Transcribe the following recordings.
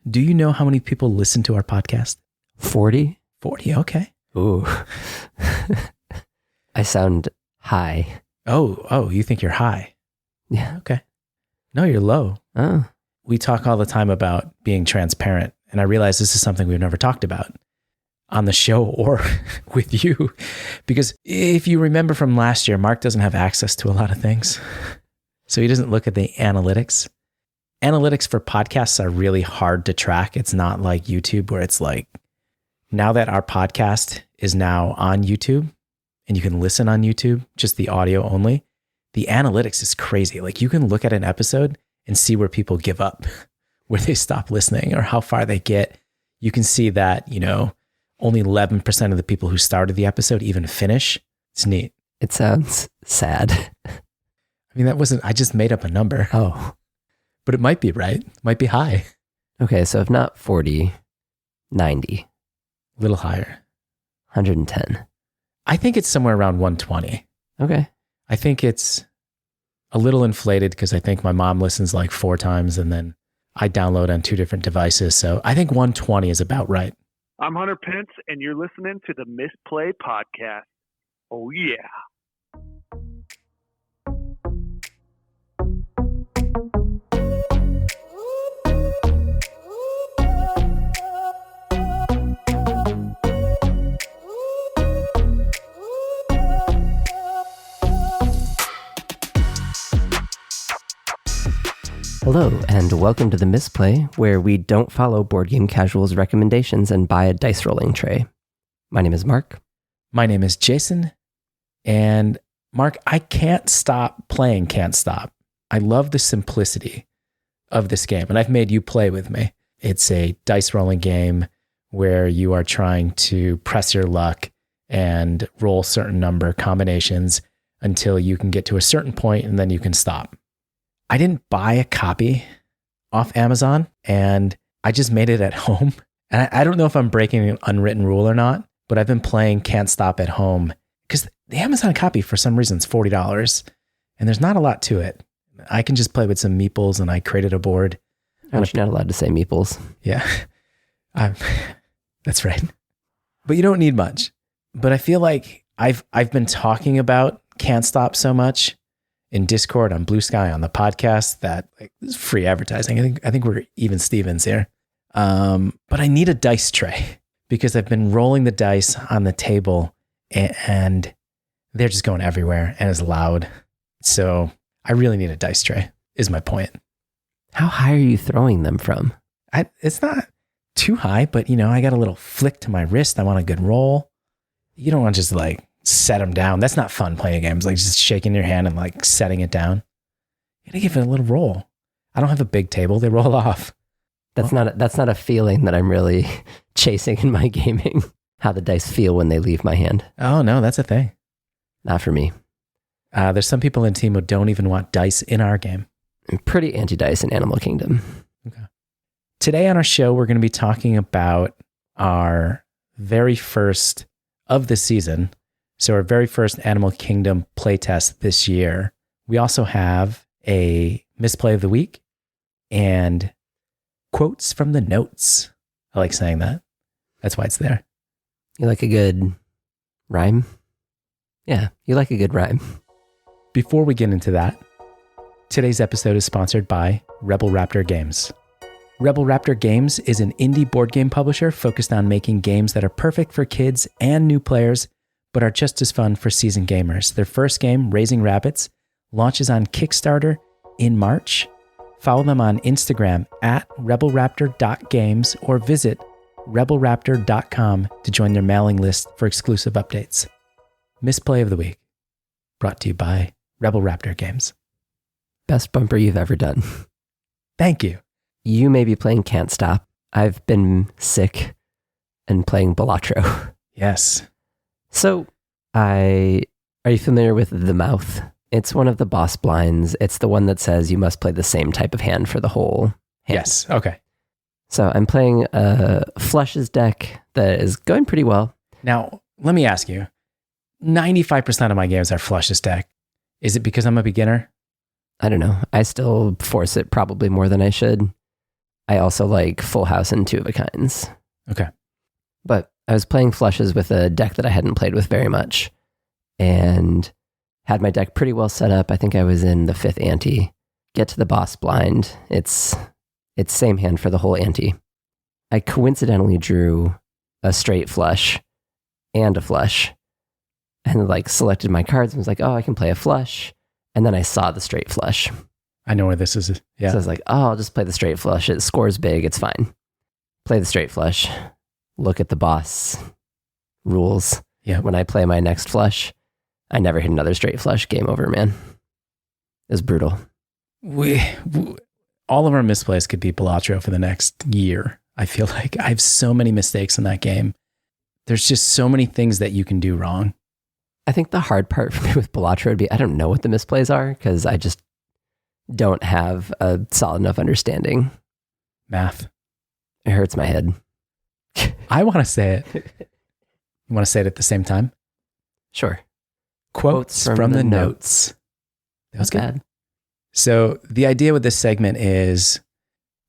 Do you know how many people listen to our podcast? 40? 40, okay. Ooh. I sound high. Oh, you think you're high? Yeah. Okay. No, you're low. Oh. We talk all the time about being transparent, and I realize this is something we've never talked about on the show or with you. Because if you remember from last year, Mark doesn't have access to a lot of things. So he doesn't look at the analytics. Analytics for podcasts are really hard to track. It's not like YouTube where it's like, now that our podcast is now on YouTube and you can listen on YouTube, just the audio only, the analytics is crazy. Like you can look at an episode and see where people give up, where they stop listening or how far they get. You can see that, only 11% of the people who started the episode even finish. It's neat. It sounds sad. I mean, I just made up a number. Oh. But it might be right. It might be high. Okay, so if not 40, 90. A little higher. 110. I think it's somewhere around 120. Okay. I think it's a little inflated because I think my mom listens like 4 times and then I download on 2 different devices. So I think 120 is about right. I'm Hunter Pence, and you're listening to the Misplay podcast. Oh, yeah. Hello, and welcome to the Misplay, where we don't follow Board Game Casual's recommendations and buy a dice rolling tray. My name is Mark. My name is Jason. And Mark, I can't stop playing Can't Stop. I love the simplicity of this game, and I've made you play with me. It's a dice rolling game where you are trying to press your luck and roll certain number combinations until you can get to a certain point and then you can stop. I didn't buy a copy off Amazon and I just made it at home. And I don't know if I'm breaking an unwritten rule or not, but I've been playing Can't Stop at home because the Amazon copy for some reason is $40 and there's not a lot to it. I can just play with some meeples and I created a board. Aren't you not allowed to say meeples? Yeah, that's right. But you don't need much. But I feel like I've been talking about Can't Stop so much in Discord, on Blue Sky, on the podcast, that like this is free advertising. I think we're even Stevens here. But I need a dice tray because I've been rolling the dice on the table and they're just going everywhere and it's loud. So I really need a dice tray is my point. How high are you throwing them from? It's not too high, but I got a little flick to my wrist. I want a good roll. You don't want to just like set them down. That's not fun playing games, like just shaking your hand and like setting it down. You gotta give it a little roll. I don't have a big table. They roll off. That's not a feeling that I'm really chasing in my gaming. How the dice feel when they leave my hand. Oh no, that's a thing. Not for me. There's some people in team who don't even want dice in our game. I'm pretty anti-dice in Animal Kingdom. Okay. Today on our show, we're going to be talking about our very first of the season. So our very first Animal Kingdom playtest this year. We also have a Misplay of the Week and quotes from the notes. I like saying that. That's why it's there. You like a good rhyme? Yeah, you like a good rhyme. Before we get into that, today's episode is sponsored by Rebel Raptor Games. Rebel Raptor Games is an indie board game publisher focused on making games that are perfect for kids and new players, but are just as fun for seasoned gamers. Their first game, Raising Rabbits, launches on Kickstarter in March. Follow them on Instagram at rebelraptor.games or visit rebelraptor.com to join their mailing list for exclusive updates. Misplay of the Week, brought to you by Rebel Raptor Games. Best bumper you've ever done. Thank you. You may be playing Can't Stop. I've been sick and playing Balatro. Yes. So, are you familiar with The Mouth? It's one of the boss blinds. It's the one that says you must play the same type of hand for the whole hand. Yes. Okay. So I'm playing a Flushes deck that is going pretty well. Now, let me ask you, 95% of my games are Flushes deck. Is it because I'm a beginner? I don't know. I still force it probably more than I should. I also like Full House and Two of a Kinds. Okay. But I was playing flushes with a deck that I hadn't played with very much and had my deck pretty well set up. I think I was in the 5th ante. Get to the boss blind. It's same hand for the whole ante. I coincidentally drew a straight flush and a flush and like selected my cards and was like, oh, I can play a flush. And then I saw the straight flush. I know where this is. Yeah. So I was like, oh, I'll just play the straight flush. It scores big. It's fine. Play the straight flush. Look at the boss rules. Yeah. When I play my next flush, I never hit another straight flush. Game over, man. It was brutal. All of our misplays could be Balatro for the next year. I feel like I have so many mistakes in that game. There's just so many things that you can do wrong. I think the hard part for me with Balatro would be I don't know what the misplays are because I just don't have a solid enough understanding. Math. It hurts my head. I want to say it. You want to say it at the same time? Sure. Quotes from the notes. That was good. Bad. So the idea with this segment is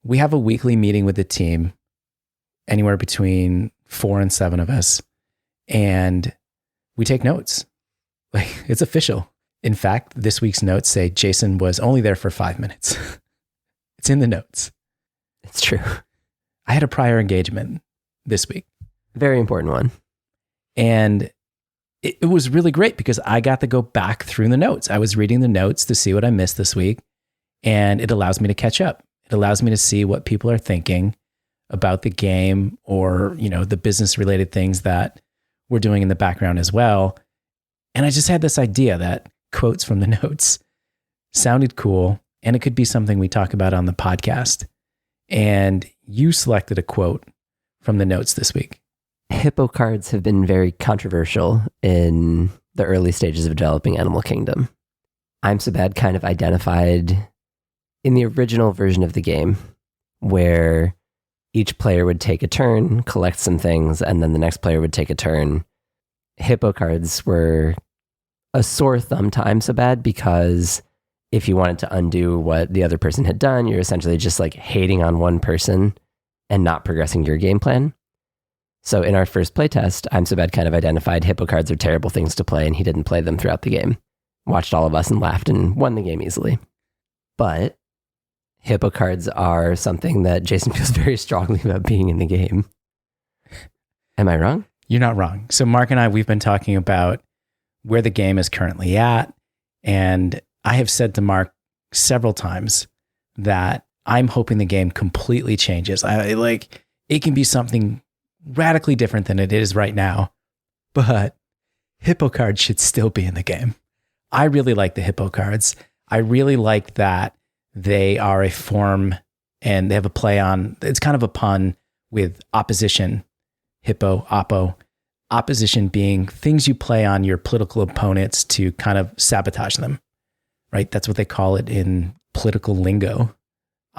we have a weekly meeting with the team, anywhere between 4 and 7 of us, and we take notes. Like, it's official. In fact, this week's notes say Jason was only there for 5 minutes. It's in the notes. It's true. I had a prior engagement this week. Very important one. And it was really great because I got to go back through the notes. I was reading the notes to see what I missed this week, and it allows me to catch up. It allows me to see what people are thinking about the game or, the business related things that we're doing in the background as well. And I just had this idea that quotes from the notes sounded cool, and it could be something we talk about on the podcast. And you selected a quote from the notes this week. Hippo cards have been very controversial in the early stages of developing Animal Kingdom. I'm So Bad kind of identified in the original version of the game where each player would take a turn, collect some things, and then the next player would take a turn. Hippo cards were a sore thumb to I'm So Bad because if you wanted to undo what the other person had done, you're essentially just like hating on one person and not progressing your game plan. So in our first playtest, I'm So Bad kind of identified hippo cards are terrible things to play, and he didn't play them throughout the game. Watched all of us and laughed and won the game easily. But hippo cards are something that Jason feels very strongly about being in the game. Am I wrong? You're not wrong. So Mark and I, we've been talking about where the game is currently at. And I have said to Mark several times that I'm hoping the game completely changes. It can be something radically different than it is right now, but hippo cards should still be in the game. I really like the hippo cards. I really like that they are a form and they have a play on, it's kind of a pun with opposition, hippo, oppo, opposition being things you play on your political opponents to kind of sabotage them, right? That's what they call it in political lingo.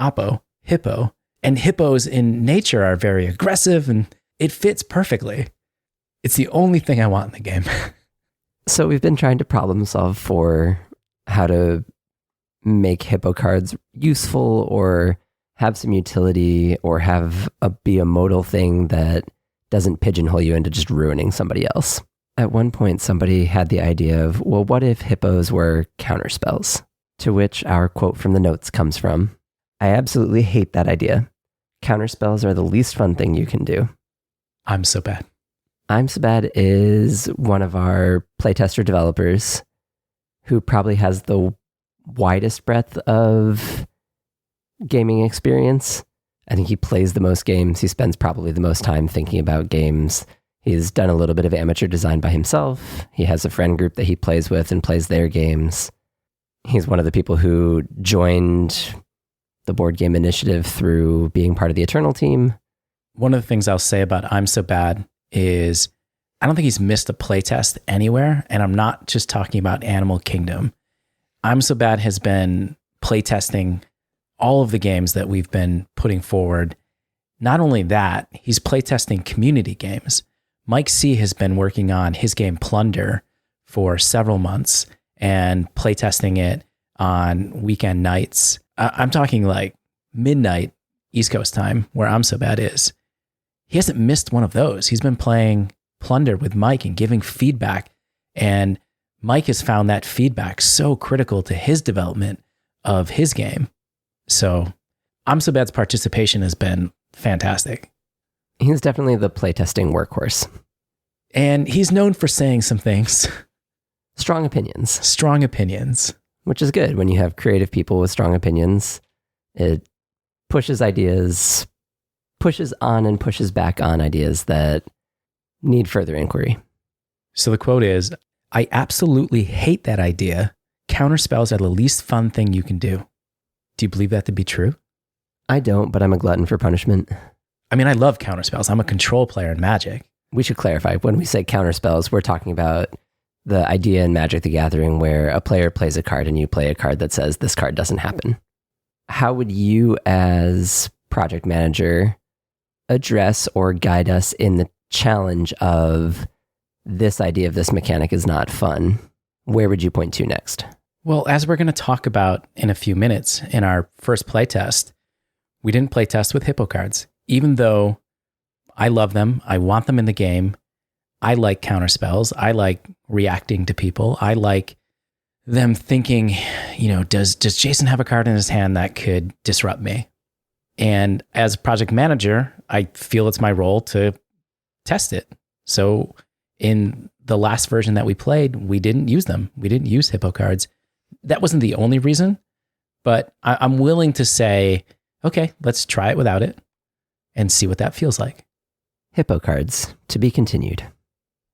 Oppo, hippo, and hippos in nature are very aggressive and it fits perfectly. It's the only thing I want in the game. So we've been trying to problem solve for how to make hippo cards useful or have some utility or be a modal thing that doesn't pigeonhole you into just ruining somebody else. At one point, somebody had the idea of, well, what if hippos were counterspells? To which our quote from the notes comes from, I absolutely hate that idea. Counterspells are the least fun thing you can do. I'm So Bad. I'm So Bad is one of our playtester developers who probably has the widest breadth of gaming experience. I think he plays the most games. He spends probably the most time thinking about games. He's done a little bit of amateur design by himself. He has a friend group that he plays with and plays their games. He's one of the people who joined the board game initiative through being part of the Eternal team. One of the things I'll say about I'm So Bad is I don't think he's missed a playtest anywhere. And I'm not just talking about Animal Kingdom. I'm So Bad has been playtesting all of the games that we've been putting forward. Not only that, he's playtesting community games. Mike C has been working on his game Plunder for several months and playtesting it on weekend nights. I'm talking like midnight East Coast time, where I'm so bad is, he hasn't missed one of those. He's been playing Plunder with Mike and giving feedback. And Mike has found that feedback so critical to his development of his game. So I'm so bad's participation has been fantastic. He's definitely the playtesting workhorse. And he's known for saying some things. Strong opinions. Strong opinions. Which is good when you have creative people with strong opinions. It pushes ideas, pushes on and pushes back on ideas that need further inquiry. So the quote is, "I absolutely hate that idea. Counterspells are the least fun thing you can do." Do you believe that to be true? I don't, but I'm a glutton for punishment. I mean, I love counterspells. I'm a control player in Magic. We should clarify. When we say counterspells, we're talking about the idea in Magic the Gathering where a player plays a card and you play a card that says this card doesn't happen. How would you, as project manager, address or guide us in the challenge of this idea of this mechanic is not fun? Where would you point to next? Well, as we're going to talk about in a few minutes in our first playtest, we didn't playtest with hippo cards. Even though I love them, I want them in the game, I like counterspells, I like reacting to people, I like them thinking, does Jason have a card in his hand that could disrupt me? And as project manager, I feel it's my role to test it. So in the last version that we played, we didn't use them. We didn't use hippo cards. That wasn't the only reason, but I'm willing to say, okay, let's try it without it and see what that feels like. Hippo cards, to be continued.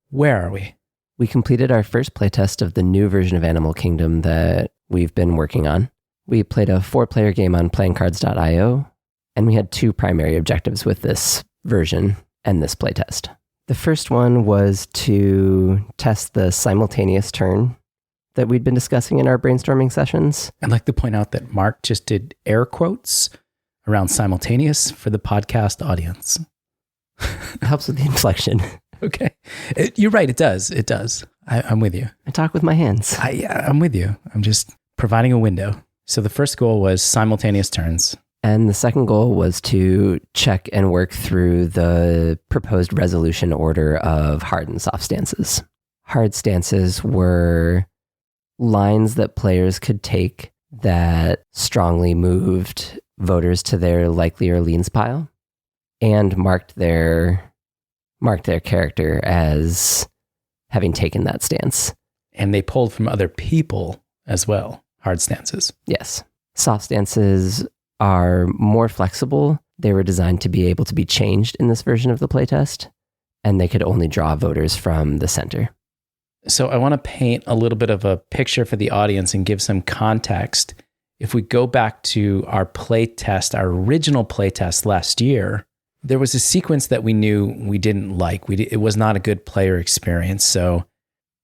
Where are we? We completed our first playtest of the new version of Animal Kingdom that we've been working on. We played a 4-player game on playingcards.io, and we had 2 primary objectives with this version and this playtest. The first one was to test the simultaneous turn that we'd been discussing in our brainstorming sessions. I'd like to point out that Mark just did air quotes around simultaneous for the podcast audience. It helps with the inflection. Okay. You're right. It does. It does. I'm with you. I talk with my hands. I'm with you. I'm just providing a window. So the first goal was simultaneous turns. And the second goal was to check and work through the proposed resolution order of hard and soft stances. Hard stances were lines that players could take that strongly moved voters to their likely or leans pile and marked their character as having taken that stance. And they pulled from other people as well, hard stances. Yes. Soft stances are more flexible. They were designed to be able to be changed in this version of the playtest, and they could only draw voters from the center. So I want to paint a little bit of a picture for the audience and give some context. If we go back to our playtest, our original playtest last year, there was a sequence that we knew we didn't like. It was not a good player experience. So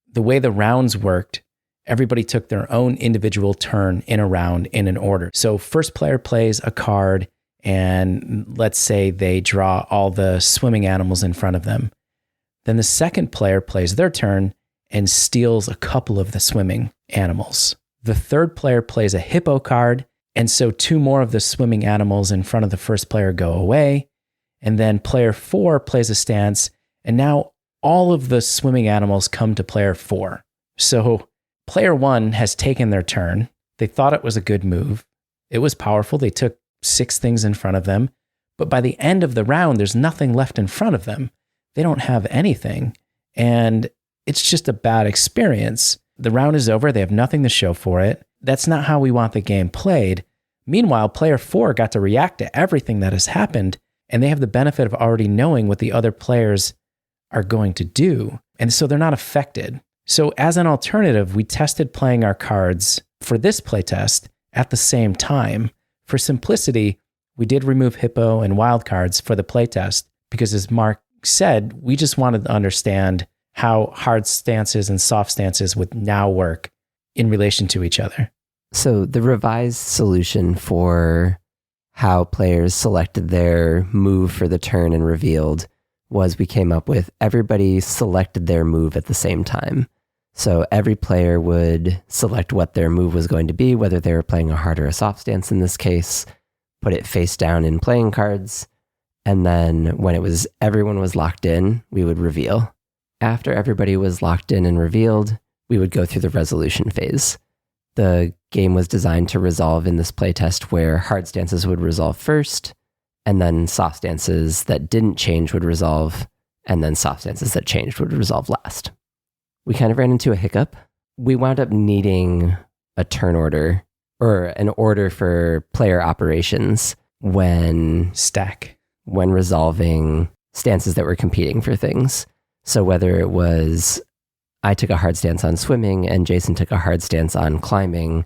the way the rounds worked, everybody took their own individual turn in a round in an order. So first player plays a card, and let's say they draw all the swimming animals in front of them. Then the second player plays their turn and steals a couple of the swimming animals. The third player plays a hippo card, and so 2 more of the swimming animals in front of the first player go away. And then player 4 plays a stance, and now all of the swimming animals come to player 4. So player 1 has taken their turn. They thought it was a good move. It was powerful. They took 6 things in front of them. But by the end of the round, there's nothing left in front of them. They don't have anything. And it's just a bad experience. The round is over. They have nothing to show for it. That's not how we want the game played. Meanwhile, player 4 got to react to everything that has happened, and they have the benefit of already knowing what the other players are going to do. And so they're not affected. So as an alternative, we tested playing our cards for this playtest at the same time. For simplicity, we did remove hippo and wild cards for the playtest because, as Mark said, we just wanted to understand how hard stances and soft stances would now work in relation to each other. So the revised solution for how players selected their move for the turn and revealed was we came up with everybody selected their move at the same time. So every player would select what their move was going to be, whether they were playing a hard or a soft stance in this case, put it face down in playing cards. And then when everyone was locked in, we would reveal. After everybody was locked in and revealed, we would go through the resolution phase. The game was designed to resolve in this playtest where hard stances would resolve first, and then soft stances that didn't change would resolve, and then soft stances that changed would resolve last. We kind of ran into a hiccup. We wound up needing a turn order, or an order for player operations when resolving stances that were competing for things. So whether it was I took a hard stance on swimming and Jason took a hard stance on climbing,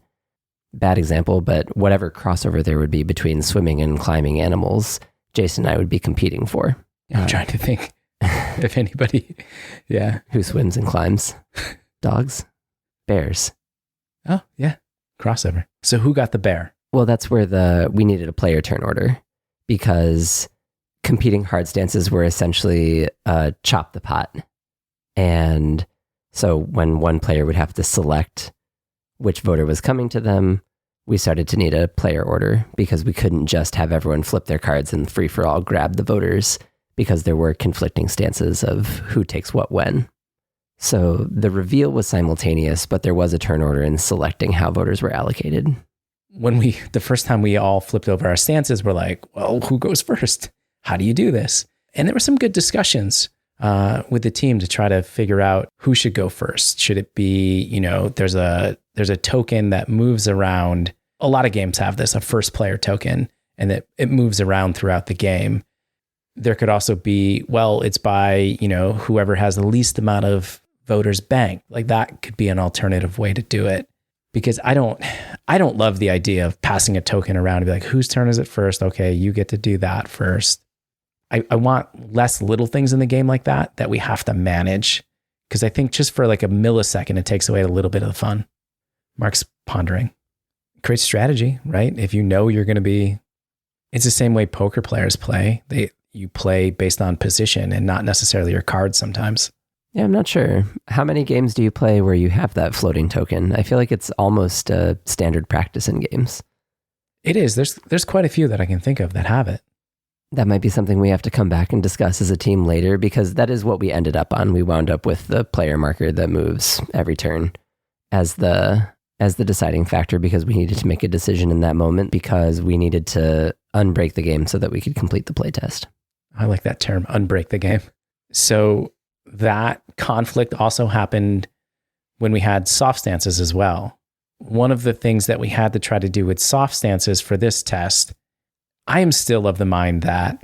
bad example, but whatever crossover there would be between swimming and climbing animals, Jason and I would be competing for. I'm trying to think if anybody, who swims and climbs. Dogs? Bears? Oh, yeah. Crossover. So who got the bear? Well, that's where we needed a player turn order, because competing hard stances were essentially chop the pot. And so when one player would have to select which voter was coming to them, we started to need a player order, because we couldn't just have everyone flip their cards and free for all grab the voters, because there were conflicting stances of who takes what when. So the reveal was simultaneous, but there was a turn order in selecting how voters were allocated. The first time we all flipped over our stances, we're like, well, who goes first? How do you do this? And there were some good discussions with the team to try to figure out who should go first. Should it be, there's a token that moves around. A lot of games have this, a first player token, and it moves around throughout the game. There could also be, well, it's by, whoever has the least amount of voters banked. Like that could be an alternative way to do it. Because I don't love the idea of passing a token around and be like, whose turn is it first? Okay, you get to do that first. I want less little things in the game like that we have to manage. Because I think just for like a millisecond, it takes away a little bit of the fun. Mark's pondering. Create strategy, right? If you know you're going to be, it's the same way poker players play. You play based on position and not necessarily your cards sometimes. Yeah, I'm not sure. How many games do you play where you have that floating token? I feel like it's almost a standard practice in games. It is. There's quite a few that I can think of that have it. That might be something we have to come back and discuss as a team later, because that is what we ended up on. We wound up with the player marker that moves every turn as the deciding factor, because we needed to make a decision in that moment, because we needed to unbreak the game so that we could complete the playtest. I like that term, unbreak the game. So that conflict also happened when we had soft stances as well. One of the things that we had to try to do with soft stances for this test, I am still of the mind that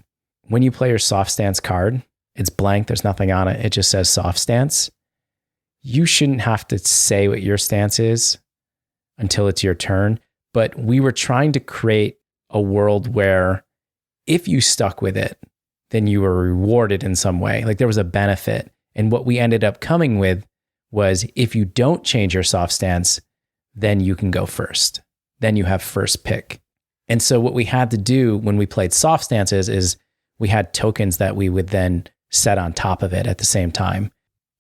when you play your soft stance card, it's blank, there's nothing on it, it just says soft stance. You shouldn't have to say what your stance is until it's your turn. But we were trying to create a world where if you stuck with it, then you were rewarded in some way. Like there was a benefit. And what we ended up coming with was if you don't change your soft stance, then you can go first. Then you have first pick. And so what we had to do when we played soft stances is we had tokens that we would then set on top of it at the same time.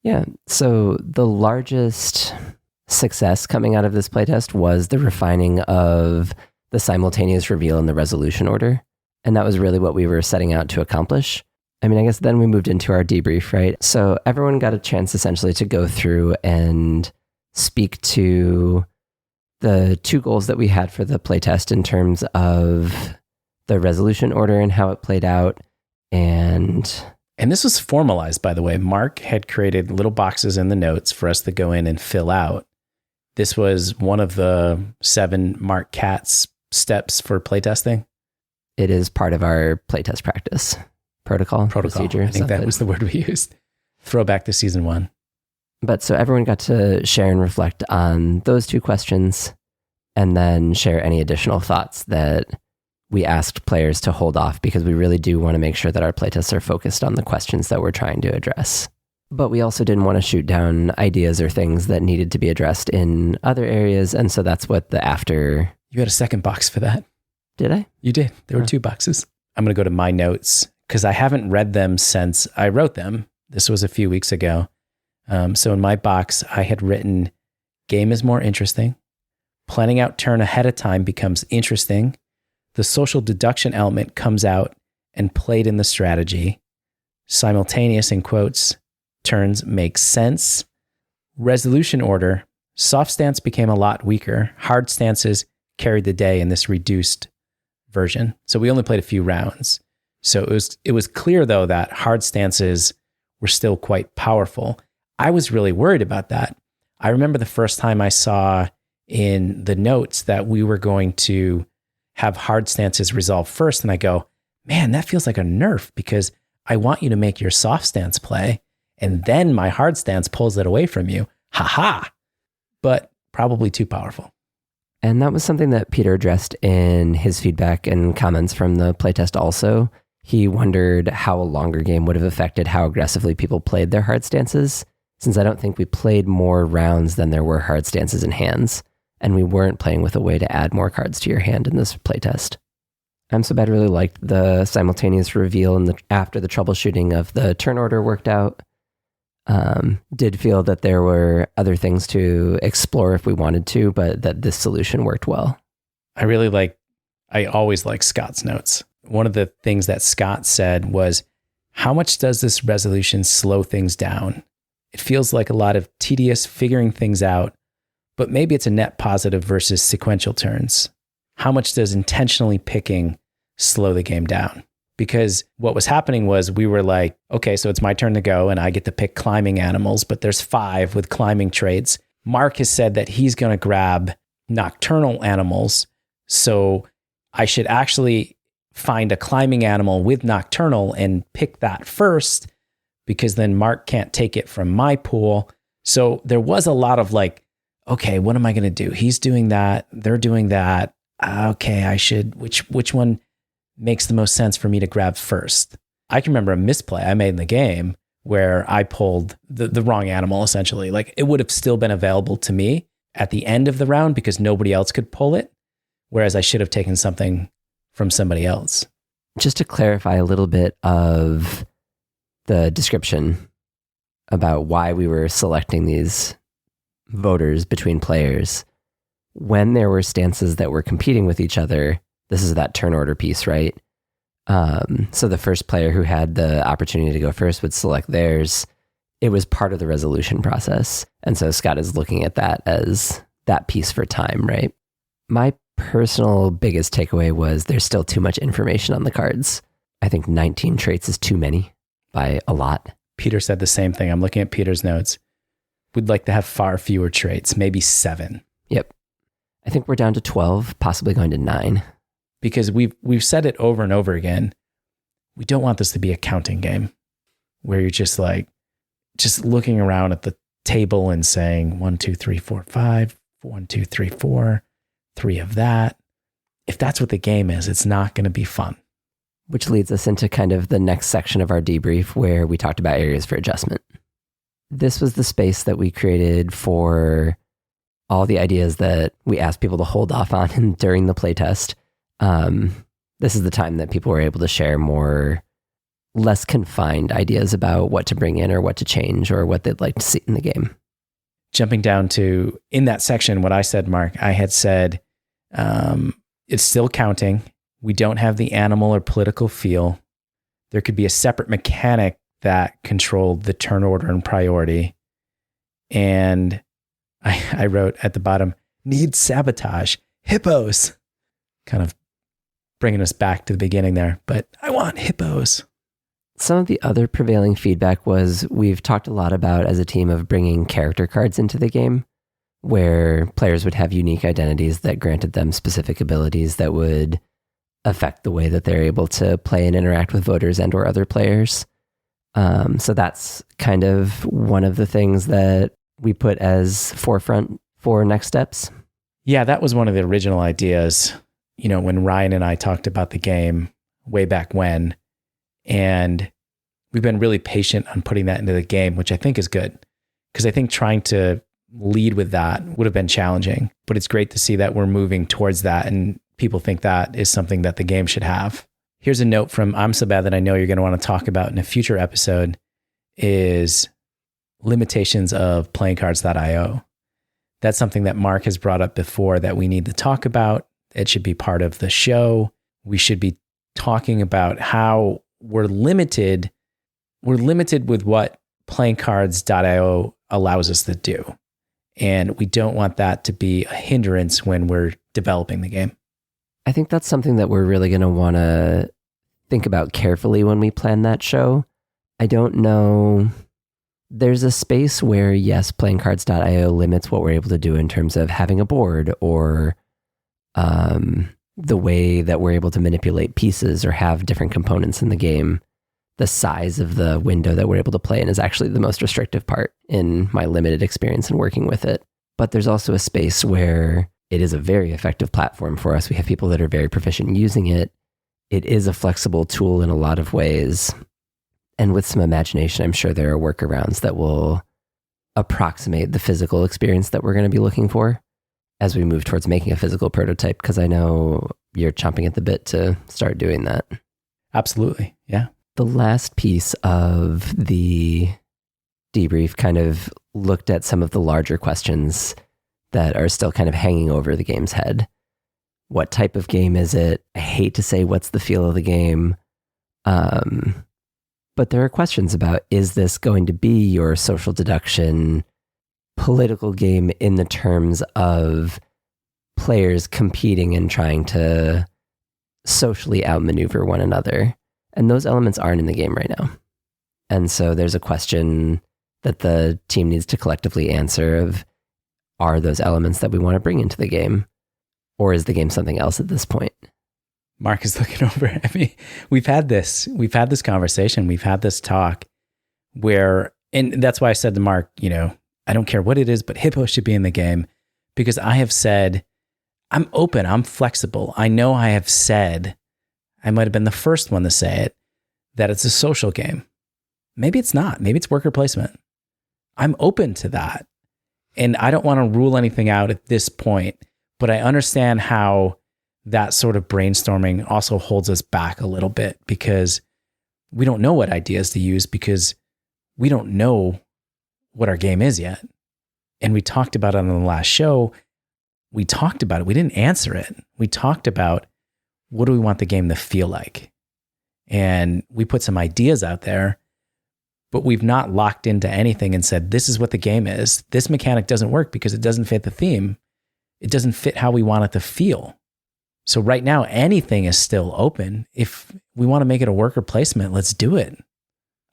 Yeah. So the largest success coming out of this playtest was the refining of the simultaneous reveal and the resolution order. And that was really what we were setting out to accomplish. I mean, I guess then we moved into our debrief, right? So everyone got a chance essentially to go through and speak to the two goals that we had for the playtest in terms of the resolution order and how it played out. And this was formalized, by the way. Mark had created little boxes in the notes for us to go in and fill out. This was one of the 7 Mark Katz steps for playtesting. It is part of our playtest practice. Protocol. Procedure. I think that was the word we used. Throwback to season 1. But so everyone got to share and reflect on those 2 questions, and then share any additional thoughts that we asked players to hold off, because we really do want to make sure that our playtests are focused on the questions that we're trying to address. But we also didn't want to shoot down ideas or things that needed to be addressed in other areas. And so that's what the after... You had a second box for that. Did I? You did. There were 2 boxes. I'm going to go to my notes because I haven't read them since I wrote them. This was a few weeks ago. So in my box, I had written, game is more interesting. Planning out turn ahead of time becomes interesting. The social deduction element comes out and played in the strategy. Simultaneous, in quotes, turns make sense. Resolution order, soft stance became a lot weaker. Hard stances carried the day in this reduced version. So we only played a few rounds. So it was clear, though, that hard stances were still quite powerful. I was really worried about that. I remember the first time I saw in the notes that we were going to have hard stances resolve first, and I go, man, that feels like a nerf because I want you to make your soft stance play, and then my hard stance pulls it away from you. Ha-ha! But probably too powerful. And that was something that Peter addressed in his feedback and comments from the playtest also. He wondered how a longer game would have affected how aggressively people played their hard stances, since I don't think we played more rounds than there were hard stances in hands, and we weren't playing with a way to add more cards to your hand in this playtest. I'm So Bad really liked the simultaneous reveal after the troubleshooting of the turn order worked out. Did feel that there were other things to explore if we wanted to, but that this solution worked well. I always like Scott's notes. One of the things that Scott said was, how much does this resolution slow things down? It feels like a lot of tedious figuring things out, but maybe it's a net positive versus sequential turns. How much does intentionally picking slow the game down? Because what was happening was we were like, okay, so it's my turn to go and I get to pick climbing animals, but there's 5 with climbing traits. Mark has said that he's going to grab nocturnal animals. So I should actually find a climbing animal with nocturnal and pick that first, because then Mark can't take it from my pool. So there was a lot of like, okay, what am I going to do? He's doing that. They're doing that. Okay, I should, which one makes the most sense for me to grab first? I can remember a misplay I made in the game where I pulled the wrong animal, essentially. Like, it would have still been available to me at the end of the round because nobody else could pull it, whereas I should have taken something from somebody else. Just to clarify a little bit of the description about why we were selecting these voters between players, when there were stances that were competing with each other, this is that turn order piece, right? So the first player who had the opportunity to go first would select theirs. It was part of the resolution process. And so Scott is looking at that as that piece for time, right? My personal biggest takeaway was there's still too much information on the cards. I think 19 traits is too many by a lot. Peter said the same thing. I'm looking at Peter's notes. We'd like to have far fewer traits, maybe 7. Yep. I think we're down to 12, possibly going to 9. Because we've said it over and over again. We don't want this to be a counting game where you're just looking around at the table and saying 1, 2, 3, 4, 5, 1, 2, 3, 4, 3 of that. If that's what the game is, it's not going to be fun. Which leads us into kind of the next section of our debrief where we talked about areas for adjustment. This was the space that we created for all the ideas that we asked people to hold off on during the playtest. This is the time that people were able to share less confined ideas about what to bring in or what to change or what they'd like to see in the game. Jumping down to, in that section, what I said, Mark, I had said, it's still counting. We don't have the animal or political feel. There could be a separate mechanic that controlled the turn order and priority. And I wrote at the bottom, need sabotage, hippos, kind of bringing us back to the beginning there, but I want hippos. Some of the other prevailing feedback was we've talked a lot about as a team of bringing character cards into the game, where players would have unique identities that granted them specific abilities that would affect the way that they're able to play and interact with voters and or other players. So that's kind of one of the things that we put as forefront for next steps. Yeah, that was one of the original ideas, when Ryan and I talked about the game way back when. And we've been really patient on putting that into the game, which I think is good. Because I think trying to lead with that would have been challenging. But it's great to see that we're moving towards that and people think that is something that the game should have. Here's a note from I'm So Bad that I know you're going to want to talk about in a future episode is limitations of playingcards.io. That's something that Mark has brought up before that we need to talk about. It should be part of the show. we should be talking about how we're limited with what playingcards.io allows us to do. And we don't want that to be a hindrance when we're developing the game. I think that's something that we're really going to want to think about carefully when we plan that show. I don't know. There's a space where, yes, playingcards.io limits what we're able to do in terms of having a board or the way that we're able to manipulate pieces or have different components in the game. The size of the window that we're able to play in is actually the most restrictive part in my limited experience in working with it. But there's also a space where it is a very effective platform for us. We have people that are very proficient in using it. It is a flexible tool in a lot of ways. And with some imagination, I'm sure there are workarounds that will approximate the physical experience that we're going to be looking for as we move towards making a physical prototype, because I know you're chomping at the bit to start doing that. Absolutely. Yeah. The last piece of the debrief kind of looked at some of the larger questions that are still kind of hanging over the game's head. What type of game is it? I hate to say what's the feel of the game. But there are questions about, is this going to be your social deduction political game in the terms of players competing and trying to socially outmaneuver one another? And those elements aren't in the game right now. And so there's a question that the team needs to collectively answer of, are those elements that we want to bring into the game? Or is the game something else at this point? Mark is looking over at me. We've had this conversation. We've had this talk where, and that's why I said to Mark, I don't care what it is, but Hippo should be in the game, because I have said, I'm open, I'm flexible. I know I have said, I might have been the first one to say it, that it's a social game. Maybe it's not. Maybe it's worker placement. I'm open to that. And I don't want to rule anything out at this point, but I understand how that sort of brainstorming also holds us back a little bit, because we don't know what ideas to use, because we don't know what our game is yet. And we talked about it on the last show. We talked about it. We didn't answer it. We talked about, what do we want the game to feel like? And we put some ideas out there, but we've not locked into anything and said, this is what the game is. This mechanic doesn't work because it doesn't fit the theme. It doesn't fit how we want it to feel. So right now, anything is still open. If we want to make it a worker placement, let's do it.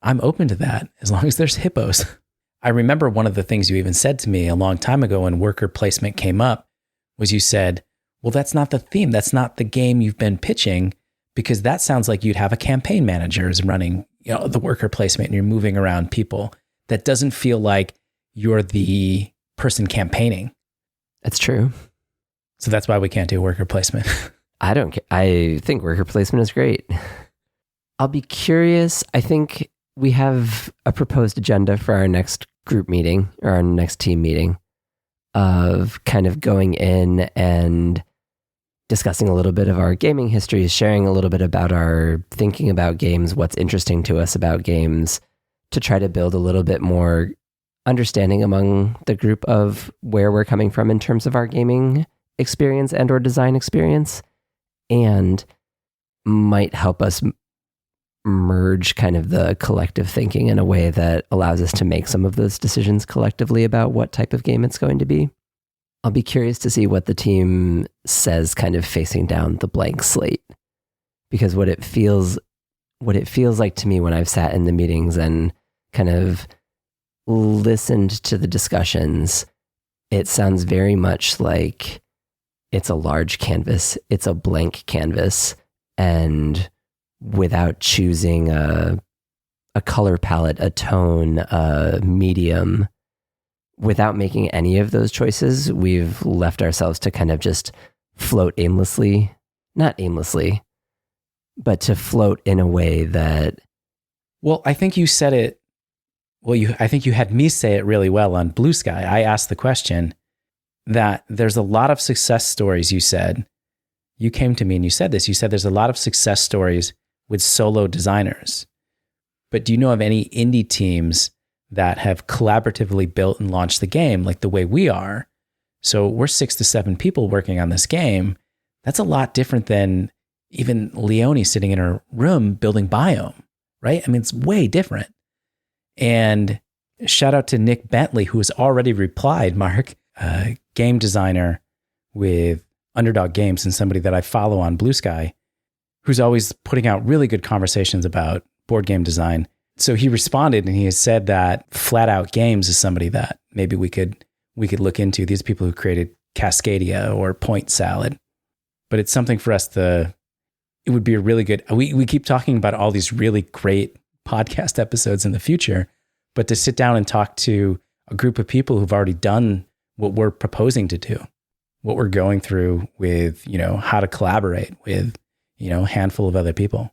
I'm open to that as long as there's hippos. I remember one of the things you even said to me a long time ago when worker placement came up was, you said, well, that's not the theme. That's not the game you've been pitching, because that sounds like you'd have a campaign manager is running, the worker placement, and you're moving around people. That doesn't feel like you're the person campaigning. That's true. So that's why we can't do worker placement. I don't care. I think worker placement is great. I'll be curious. I think we have a proposed agenda for our next group meeting, or our next team meeting, of kind of going in and discussing a little bit of our gaming histories, sharing a little bit about our thinking about games, what's interesting to us about games, to try to build a little bit more understanding among the group of where we're coming from in terms of our gaming experience and or design experience, and might help us merge kind of the collective thinking in a way that allows us to make some of those decisions collectively about what type of game it's going to be. I'll be curious to see what the team says kind of facing down the blank slate, because what it feels like to me when I've sat in the meetings and kind of listened to the discussions, it sounds very much like it's a large canvas, it's a blank canvas, and without choosing a color palette, a tone, a medium, without making any of those choices, we've left ourselves to kind of just float aimlessly, not aimlessly, but to float in a way that... Well, I think you said it, I think you had me say it really well on Blue Sky. I asked the question that there's a lot of success stories, you said. You came to me and you said this. You said there's a lot of success stories with solo designers. But do you know of any indie teams that have collaboratively built and launched the game like the way we are? So we're 6 to 7 people working on this game. That's a lot different than even Leonie sitting in her room building Biome, right? I mean, it's way different. And shout out to Nick Bentley, who has already replied, Mark, game designer with Underdog Games and somebody that I follow on Blue Sky, who's always putting out really good conversations about board game design. So he responded and he has said that Flat Out Games is somebody that maybe we could look into. These people who created Cascadia or Point Salad. But it's something for us it would be a really good, we keep talking about all these really great podcast episodes in the future, but to sit down and talk to a group of people who've already done what we're proposing to do, what we're going through with, how to collaborate with, a handful of other people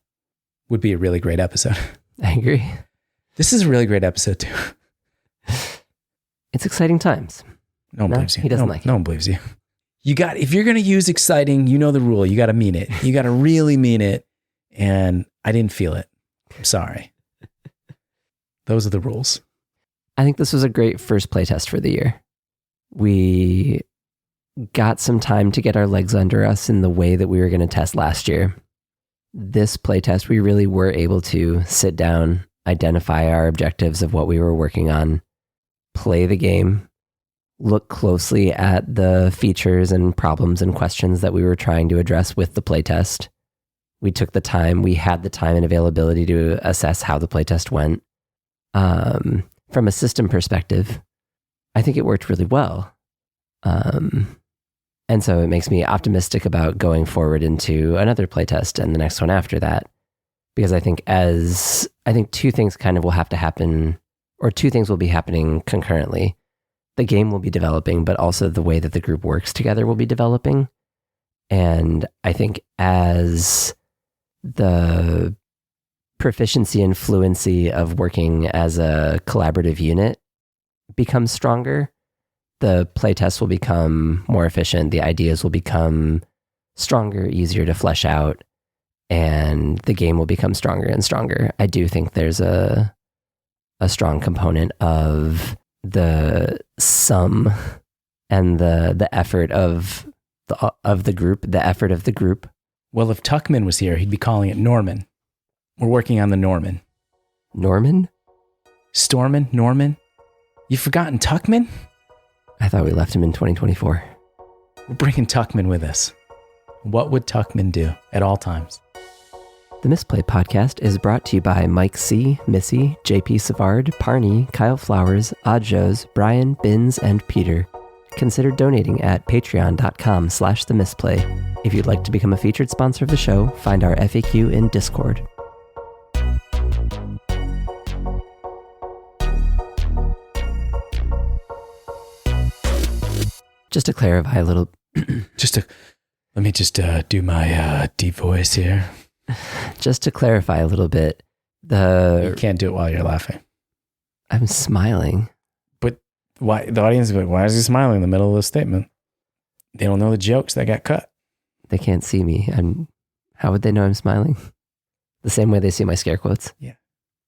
would be a really great episode. I agree. This is a really great episode too. It's exciting times. No one believes you. He doesn't like it. No one believes you. If you're going to use exciting, the rule. You got to mean it. You got to really mean it. And I didn't feel it. I'm sorry. Those are the rules. I think this was a great first playtest for the year. We got some time to get our legs under us in the way that we were going to test last year. This playtest, we really were able to sit down, identify our objectives of what we were working on, play the game, look closely at the features and problems and questions that we were trying to address with the playtest. We took the time, we had the time and availability to assess how the playtest went. From a system perspective, I think it worked really well. And so it makes me optimistic about going forward into another playtest and the next one after that. Because I think two things kind of will have to happen, or two things will be happening concurrently. The game will be developing, but also the way that the group works together will be developing. And I think as the proficiency and fluency of working as a collaborative unit becomes stronger, the playtests will become more efficient, the ideas will become stronger, easier to flesh out, and the game will become stronger and stronger. I do think there's a strong component of the sum and the effort of the group, the effort of the group. Well, if Tuckman was here, he'd be calling it Norman. We're working on the Norman. Norman? Storman? Norman? You've forgotten Tuckman? I thought we left him in 2024. We're bringing Tuckman with us. What would Tuckman do at all times? The Misplay podcast is brought to you by Mike C., Missy, JP Savard, Parney, Kyle Flowers, Adjos, Brian, Binns, and Peter. Consider donating at patreon.com/themisplay. If you'd like to become a featured sponsor of the show, find our FAQ in Discord. Just to clarify a little... Let me do my deep voice here. Just to clarify a little bit, You can't do it while you're laughing. I'm smiling. But why? The audience is like, why is he smiling in the middle of the statement? They don't know the jokes that got cut. They can't see me. How would they know I'm smiling? The same way they see my scare quotes. Yeah.